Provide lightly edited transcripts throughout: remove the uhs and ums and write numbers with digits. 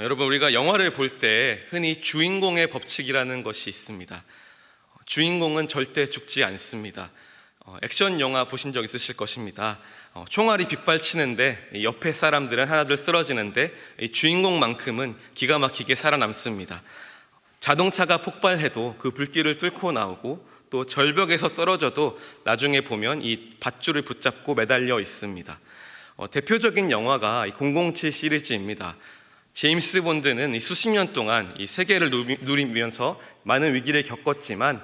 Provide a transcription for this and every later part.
여러분, 우리가 영화를 볼 때 흔히 주인공의 법칙이라는 것이 있습니다. 주인공은 절대 죽지 않습니다. 액션 영화 보신 적 있으실 것입니다. 총알이 빗발치는데 옆에 사람들은 하나둘 쓰러지는데 주인공만큼은 기가 막히게 살아남습니다. 자동차가 폭발해도 그 불길을 뚫고 나오고, 또 절벽에서 떨어져도 나중에 보면 이 밧줄을 붙잡고 매달려 있습니다. 대표적인 영화가 007 시리즈입니다. 제임스 본드는 수십 년 동안 이 세계를 누리면서 많은 위기를 겪었지만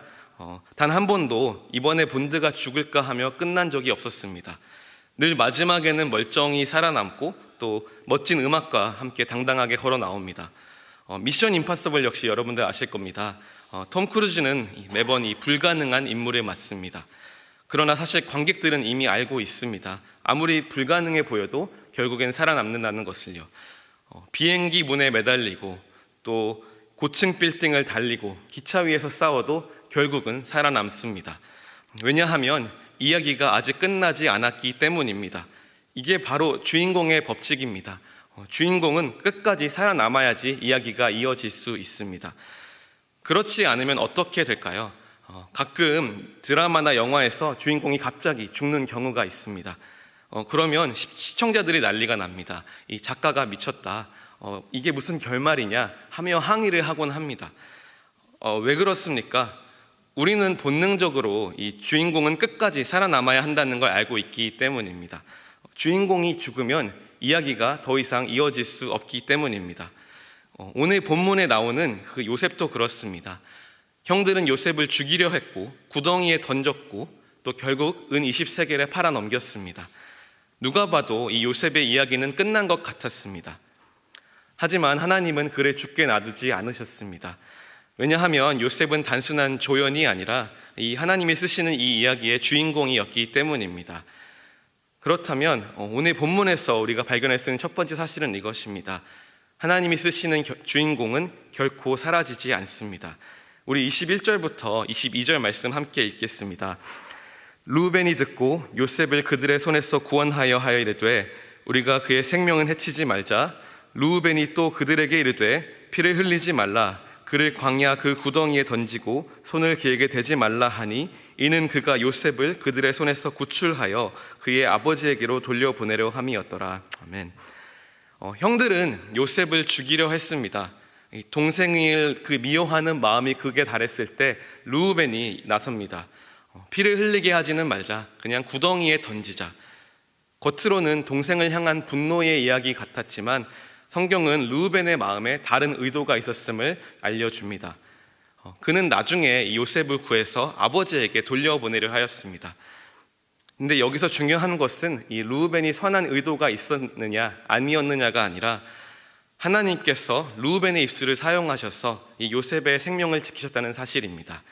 단 한 번도 이번에 본드가 죽을까 하며 끝난 적이 없었습니다. 늘 마지막에는 멀쩡히 살아남고 또 멋진 음악과 함께 당당하게 걸어 나옵니다. 미션 임파서블 역시 여러분들 아실 겁니다. 톰 크루즈는 매번 이 불가능한 임무를 맡습니다. 그러나 사실 관객들은 이미 알고 있습니다. 아무리 불가능해 보여도 결국엔 살아남는다는 것을요. 비행기 문에 매달리고 또 고층 빌딩을 달리고 기차 위에서 싸워도 결국은 살아남습니다. 왜냐하면 이야기가 아직 끝나지 않았기 때문입니다. 이게 바로 주인공의 법칙입니다. 주인공은 끝까지 살아남아야지 이야기가 이어질 수 있습니다. 그렇지 않으면 어떻게 될까요? 가끔 드라마나 영화에서 주인공이 갑자기 죽는 경우가 있습니다. 그러면 시청자들이 난리가 납니다. 이 작가가 미쳤다. 이게 무슨 결말이냐 하며 항의를 하곤 합니다. 왜 그렇습니까? 우리는 본능적으로 이 주인공은 끝까지 살아남아야 한다는 걸 알고 있기 때문입니다. 주인공이 죽으면 이야기가 더 이상 이어질 수 없기 때문입니다. 오늘 본문에 나오는 그 요셉도 그렇습니다. 형들은 요셉을 죽이려 했고 구덩이에 던졌고 또 결국 은 20세겔에 팔아넘겼습니다. 누가 봐도 이 요셉의 이야기는 끝난 것 같았습니다. 하지만 하나님은 그를 죽게 놔두지 않으셨습니다. 왜냐하면 요셉은 단순한 조연이 아니라 이 하나님이 쓰시는 이 이야기의 주인공이었기 때문입니다. 그렇다면 오늘 본문에서 우리가 발견할 수 있는 첫 번째 사실은 이것입니다. 하나님이 쓰시는 주인공은 결코 사라지지 않습니다. 우리 21절부터 22절 말씀 함께 읽겠습니다. 르우벤이 듣고 요셉을 그들의 손에서 구원하여 이르되 우리가 그의 생명은 해치지 말자. 르우벤이 또 그들에게 이르되 피를 흘리지 말라. 그를 광야 그 구덩이에 던지고 손을 그에게 대지 말라 하니 이는 그가 요셉을 그들의 손에서 구출하여 그의 아버지에게로 돌려보내려 함이었더라. 아멘. 형들은 요셉을 죽이려 했습니다. 동생을 그 미워하는 마음이 극에 달했을 때 르우벤이 나섭니다. 피를 흘리게 하지는 말자. 그냥 구덩이에 던지자. 겉으로는 동생을 향한 분노의 이야기 같았지만 성경은 르우벤의 마음에 다른 의도가 있었음을 알려줍니다. 그는 나중에 요셉을 구해서 아버지에게 돌려보내려 하였습니다. 근데 여기서 중요한 것은 이 르우벤이 선한 의도가 있었느냐 아니었느냐가 아니라 하나님께서 르우벤의 입술을 사용하셔서 이 요셉의 생명을 지키셨다는 사실입니다.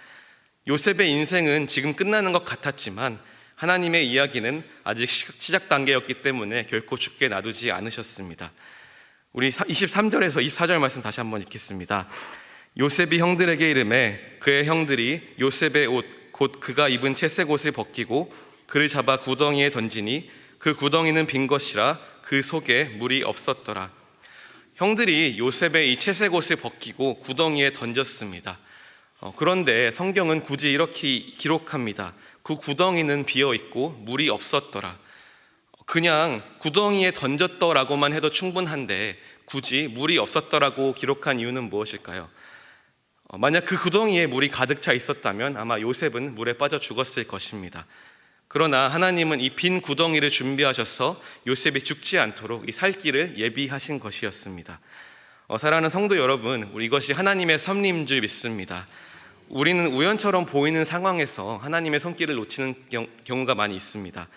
요셉의 인생은 지금 끝나는 것 같았지만 하나님의 이야기는 아직 시작 단계였기 때문에 결코 죽게 놔두지 않으셨습니다. 우리 23절에서 24절 말씀 다시 한번 읽겠습니다. 요셉이 형들에게 이르매 그의 형들이 요셉의 옷 곧 그가 입은 채색 옷을 벗기고 그를 잡아 구덩이에 던지니 그 구덩이는 빈 것이라 그 속에 물이 없었더라. 형들이 요셉의 이 채색 옷을 벗기고 구덩이에 던졌습니다. 그런데 성경은 굳이 이렇게 기록합니다. 그 구덩이는 비어있고 물이 없었더라. 그냥 구덩이에 던졌더라고만 해도 충분한데 굳이 물이 없었더라고 기록한 이유는 무엇일까요? 만약 그 구덩이에 물이 가득 차 있었다면 아마 요셉은 물에 빠져 죽었을 것입니다. 그러나 하나님은 이 빈 구덩이를 준비하셔서 요셉이 죽지 않도록 이 살 길을 예비하신 것이었습니다. 사랑하는 성도 여러분, 우리 이것이 하나님의 섭리인 줄 믿습니다. 우리는 우연처럼 보이는 상황에서 하나님의 손길을 놓치는 경우가 많이 있습니다.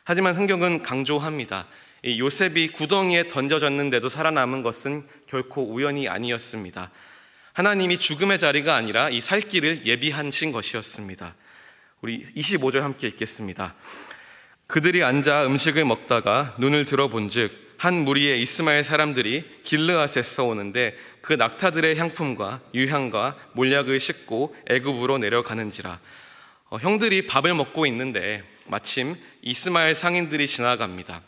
하지만 성경은 강조합니다. 이 요셉이 구덩이에 던져졌는데도 살아남은 것은 결코 우연이 아니었습니다. 하나님이 죽음의 자리가 아니라 이 살 길을 예비하신 것이었습니다. 우리 25절 함께 읽겠습니다. 그들이 앉아 음식을 먹다가 눈을 들어본즉 한 무리의 이스마엘 사람들이 길르앗에서 오는데 그 낙타들의 향품과 유향과 몰약을 싣고 애굽으로 내려가는지라. 형들이 밥을 먹고 있는데 마침 이스마엘 상인들이 지나갑니다.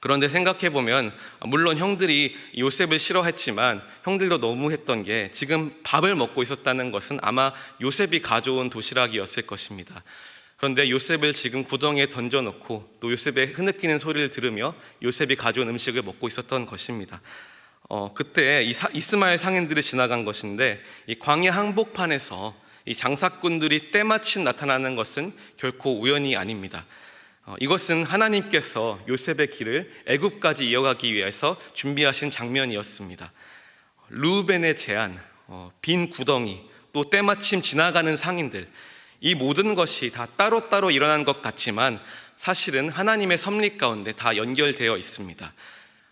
그런데 생각해보면 물론 형들이 요셉을 싫어했지만 형들도 너무했던 게 지금 밥을 먹고 있었다는 것은 아마 요셉이 가져온 도시락이었을 것입니다. 그런데 요셉을 지금 구덩이에 던져놓고 또 요셉의 흐느끼는 소리를 들으며 요셉이 가져온 음식을 먹고 있었던 것입니다. 그때 이스마엘 상인들이 지나간 것인데 이 광야 한복판에서 이 장사꾼들이 때마침 나타나는 것은 결코 우연이 아닙니다. 이것은 하나님께서 요셉의 길을 애굽까지 이어가기 위해서 준비하신 장면이었습니다. 르우벤의 제안, 빈 구덩이, 또 때마침 지나가는 상인들, 이 모든 것이 다 따로따로 일어난 것 같지만 사실은 하나님의 섭리 가운데 다 연결되어 있습니다.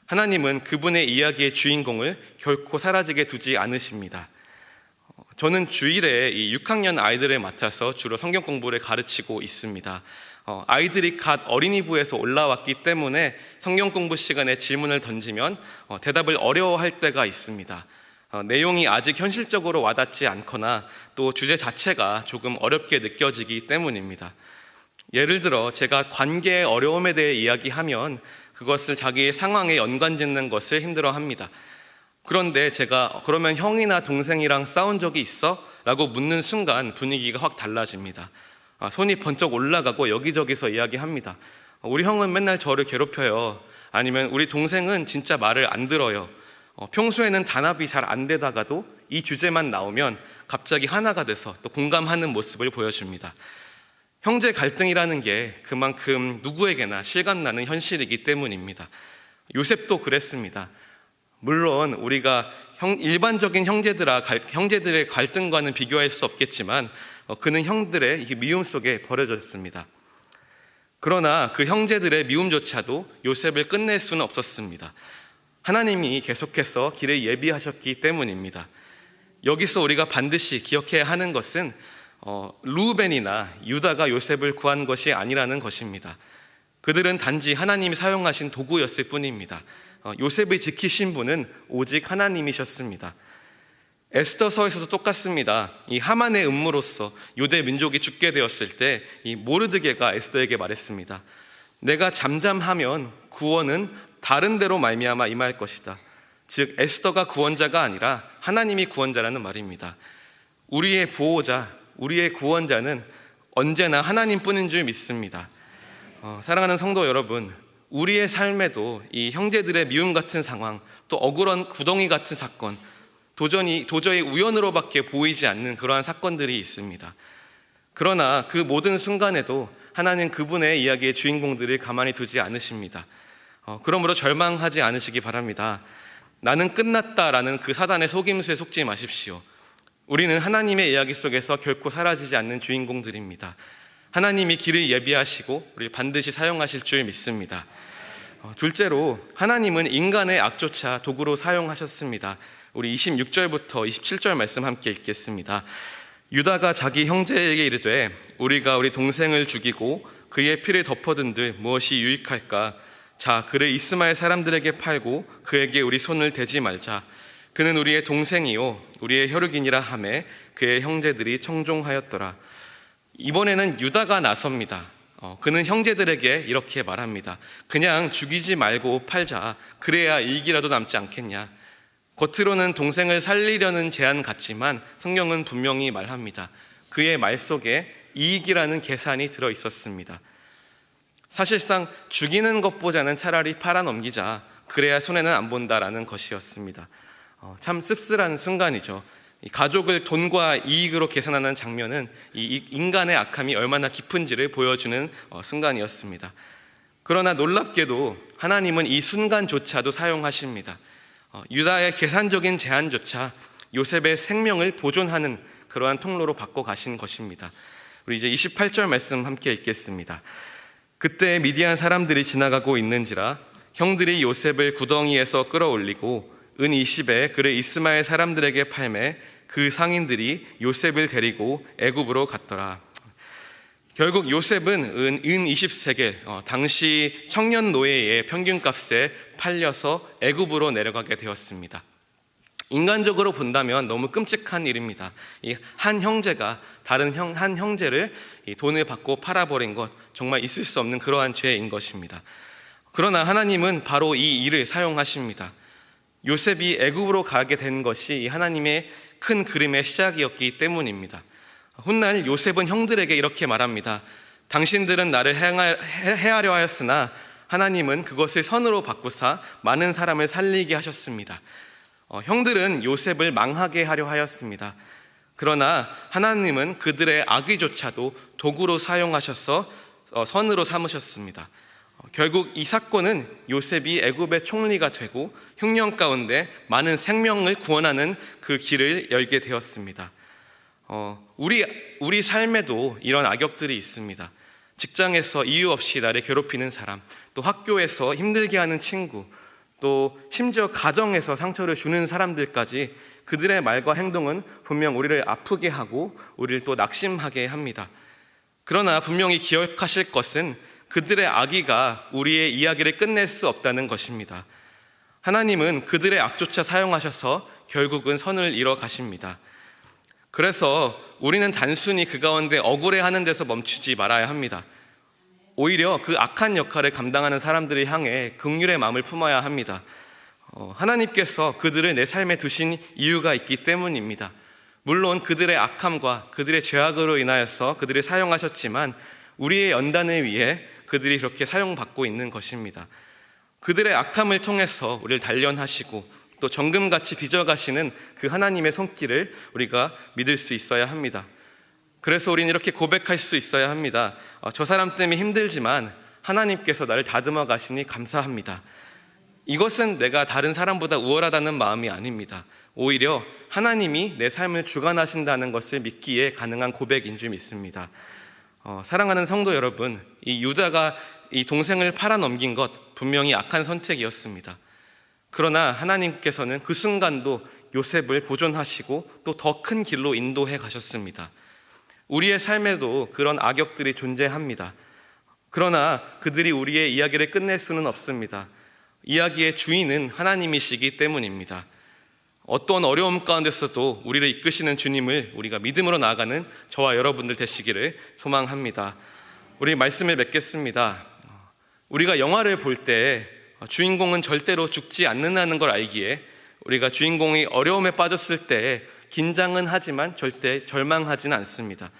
하나님은 그분의 이야기의 주인공을 결코 사라지게 두지 않으십니다. 저는 주일에 이 6학년 아이들을 맡아서 주로 성경 공부를 가르치고 있습니다. 아이들이 갓 어린이부에서 올라왔기 때문에 성경 공부 시간에 질문을 던지면 대답을 어려워할 때가 있습니다. 내용이 아직 현실적으로 와닿지 않거나 또 주제 자체가 조금 어렵게 느껴지기 때문입니다. 예를 들어 제가 관계의 어려움에 대해 이야기하면 그것을 자기의 상황에 연관짓는 것을 힘들어합니다. 그런데 제가 그러면 형이나 동생이랑 싸운 적이 있어? 라고 묻는 순간 분위기가 확 달라집니다. 손이 번쩍 올라가고 여기저기서 이야기합니다. 우리 형은 맨날 저를 괴롭혀요. 아니면 우리 동생은 진짜 말을 안 들어요. 평소에는 단합이 잘 안 되다가도 이 주제만 나오면 갑자기 하나가 돼서 또 공감하는 모습을 보여줍니다. 형제 갈등이라는 게 그만큼 누구에게나 실감나는 현실이기 때문입니다. 요셉도 그랬습니다. 물론 우리가 일반적인 형제들의 갈등과는 비교할 수 없겠지만 그는 형들의 미움 속에 버려졌습니다. 그러나 그 형제들의 미움조차도 요셉을 끝낼 수는 없었습니다. 하나님이 계속해서 길을 예비하셨기 때문입니다. 여기서 우리가 반드시 기억해야 하는 것은 르우벤이나 유다가 요셉을 구한 것이 아니라는 것입니다. 그들은 단지 하나님이 사용하신 도구였을 뿐입니다. 요셉을 지키신 분은 오직 하나님이셨습니다. 에스더서에서도 똑같습니다. 이 하만의 음모로서 유대 민족이 죽게 되었을 때 이 모르드게가 에스더에게 말했습니다. 내가 잠잠하면 구원은 다른 데로 말미암아 임할 것이다. 즉 에스더가 구원자가 아니라 하나님이 구원자라는 말입니다. 우리의 보호자, 우리의 구원자는 언제나 하나님뿐인 줄 믿습니다. 사랑하는 성도 여러분, 우리의 삶에도 이 형제들의 미움 같은 상황, 또 억울한 구덩이 같은 사건, 도저히 우연으로밖에 보이지 않는 그러한 사건들이 있습니다. 그러나 그 모든 순간에도 하나님 그분의 이야기의 주인공들을 가만히 두지 않으십니다. 그러므로 절망하지 않으시기 바랍니다. 나는 끝났다라는 그 사단의 속임수에 속지 마십시오. 우리는 하나님의 이야기 속에서 결코 사라지지 않는 주인공들입니다. 하나님이 길을 예비하시고 우리 반드시 사용하실 줄 믿습니다. 둘째로 하나님은 인간의 악조차 도구로 사용하셨습니다. 우리 26절부터 27절 말씀 함께 읽겠습니다. 유다가 자기 형제에게 이르되 우리가 우리 동생을 죽이고 그의 피를 덮어둔들 무엇이 유익할까? 자, 그를 이스마엘 사람들에게 팔고 그에게 우리 손을 대지 말자. 그는 우리의 동생이요 우리의 혈육이니라 하매 그의 형제들이 청종하였더라. 이번에는 유다가 나섭니다. 그는 형제들에게 이렇게 말합니다. 그냥 죽이지 말고 팔자. 그래야 이익이라도 남지 않겠냐. 겉으로는 동생을 살리려는 제안 같지만 성경은 분명히 말합니다. 그의 말 속에 이익이라는 계산이 들어 있었습니다. 사실상 죽이는 것보다는 차라리 팔아넘기자. 그래야 손해는 안 본다라는 것이었습니다. 참 씁쓸한 순간이죠. 가족을 돈과 이익으로 계산하는 장면은 이 인간의 악함이 얼마나 깊은지를 보여주는 순간이었습니다. 그러나 놀랍게도 하나님은 이 순간조차도 사용하십니다. 유다의 계산적인 제안조차 요셉의 생명을 보존하는 그러한 통로로 바꿔 가신 것입니다. 우리 이제 28절 말씀 함께 읽겠습니다. 그때 미디안 사람들이 지나가고 있는지라 형들이 요셉을 구덩이에서 끌어올리고 은 20에 그를 이스마엘 사람들에게 팔매 그 상인들이 요셉을 데리고 애굽으로 갔더라. 결국 요셉은 은 20세겔, 당시 청년 노예의 평균값에 팔려서 애굽으로 내려가게 되었습니다. 인간적으로 본다면 너무 끔찍한 일입니다. 이 한 형제가 다른 한 형제를 돈을 받고 팔아버린 것, 정말 있을 수 없는 그러한 죄인 것입니다. 그러나 하나님은 바로 이 일을 사용하십니다. 요셉이 애굽으로 가게 된 것이 하나님의 큰 그림의 시작이었기 때문입니다. 훗날 요셉은 형들에게 이렇게 말합니다. 당신들은 나를 해하려 하였으나 하나님은 그것을 선으로 바꾸사 많은 사람을 살리게 하셨습니다. 형들은 요셉을 망하게 하려 하였습니다. 그러나 하나님은 그들의 악의조차도 도구로 사용하셔서 선으로 삼으셨습니다. 결국 이 사건은 요셉이 애굽의 총리가 되고 흉년 가운데 많은 생명을 구원하는 그 길을 열게 되었습니다. 우리 삶에도 이런 악역들이 있습니다. 직장에서 이유 없이 나를 괴롭히는 사람, 또 학교에서 힘들게 하는 친구, 또 심지어 가정에서 상처를 주는 사람들까지 그들의 말과 행동은 분명 우리를 아프게 하고 우리를 또 낙심하게 합니다. 그러나 분명히 기억하실 것은 그들의 악의가 우리의 이야기를 끝낼 수 없다는 것입니다. 하나님은 그들의 악조차 사용하셔서 결국은 선을 이뤄 가십니다. 그래서 우리는 단순히 그 가운데 억울해하는 데서 멈추지 말아야 합니다. 오히려 그 악한 역할을 감당하는 사람들을 향해 긍휼의 마음을 품어야 합니다. 하나님께서 그들을 내 삶에 두신 이유가 있기 때문입니다. 물론 그들의 악함과 그들의 죄악으로 인하여서 그들을 사용하셨지만 우리의 연단을 위해 그들이 그렇게 사용받고 있는 것입니다. 그들의 악함을 통해서 우리를 단련하시고 또 정금같이 빚어가시는 그 하나님의 손길을 우리가 믿을 수 있어야 합니다. 그래서 우리는 이렇게 고백할 수 있어야 합니다. 저 사람 때문에 힘들지만 하나님께서 나를 다듬어 가시니 감사합니다. 이것은 내가 다른 사람보다 우월하다는 마음이 아닙니다. 오히려 하나님이 내 삶을 주관하신다는 것을 믿기에 가능한 고백인 줄 믿습니다. 사랑하는 성도 여러분, 이 유다가 이 동생을 팔아넘긴 것 분명히 악한 선택이었습니다. 그러나 하나님께서는 그 순간도 요셉을 보존하시고 또 더 큰 길로 인도해 가셨습니다. 우리의 삶에도 그런 악역들이 존재합니다. 그러나 그들이 우리의 이야기를 끝낼 수는 없습니다. 이야기의 주인은 하나님이시기 때문입니다. 어떤 어려움 가운데서도 우리를 이끄시는 주님을 우리가 믿음으로 나아가는 저와 여러분들 되시기를 소망합니다. 우리 말씀을 맺겠습니다. 우리가 영화를 볼 때 주인공은 절대로 죽지 않는다는 걸 알기에 우리가 주인공이 어려움에 빠졌을 때 긴장은 하지만 절대 절망하지는 않습니다.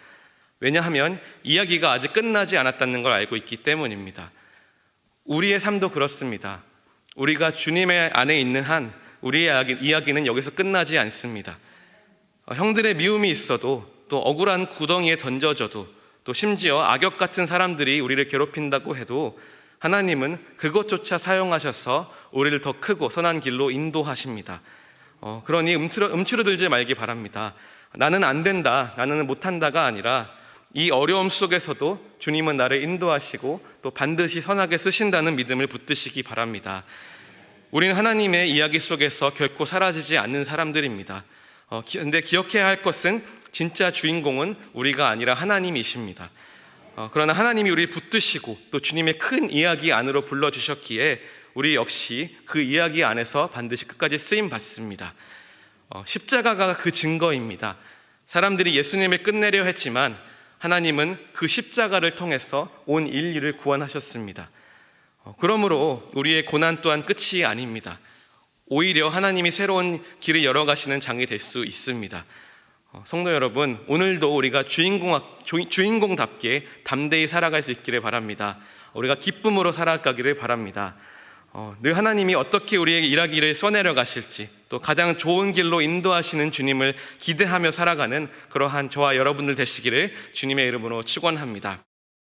왜냐하면 이야기가 아직 끝나지 않았다는 걸 알고 있기 때문입니다. 우리의 삶도 그렇습니다. 우리가 주님의 안에 있는 한 우리의 이야기는 여기서 끝나지 않습니다. 형들의 미움이 있어도 또 억울한 구덩이에 던져져도 또 심지어 악역 같은 사람들이 우리를 괴롭힌다고 해도 하나님은 그것조차 사용하셔서 우리를 더 크고 선한 길로 인도하십니다. 그러니 움츠러들지 말기 바랍니다. 나는 안 된다, 나는 못한다가 아니라 이 어려움 속에서도 주님은 나를 인도하시고 또 반드시 선하게 쓰신다는 믿음을 붙드시기 바랍니다. 우리는 하나님의 이야기 속에서 결코 사라지지 않는 사람들입니다. 그런데 기억해야 할 것은 진짜 주인공은 우리가 아니라 하나님이십니다. 그러나 하나님이 우리를 붙드시고 또 주님의 큰 이야기 안으로 불러주셨기에 우리 역시 그 이야기 안에서 반드시 끝까지 쓰임 받습니다. 십자가가 그 증거입니다. 사람들이 예수님을 끝내려 했지만 하나님은 그 십자가를 통해서 온 인류를 구원하셨습니다. 그러므로 우리의 고난 또한 끝이 아닙니다. 오히려 하나님이 새로운 길을 열어가시는 장이 될 수 있습니다. 성도 여러분, 오늘도 우리가 주인공답게 담대히 살아갈 수 있기를 바랍니다. 우리가 기쁨으로 살아가기를 바랍니다. 늘 하나님이 어떻게 우리에게 이야기를 써내려 가실지 또 가장 좋은 길로 인도하시는 주님을 기대하며 살아가는 그러한 저와 여러분들 되시기를 주님의 이름으로 축원합니다.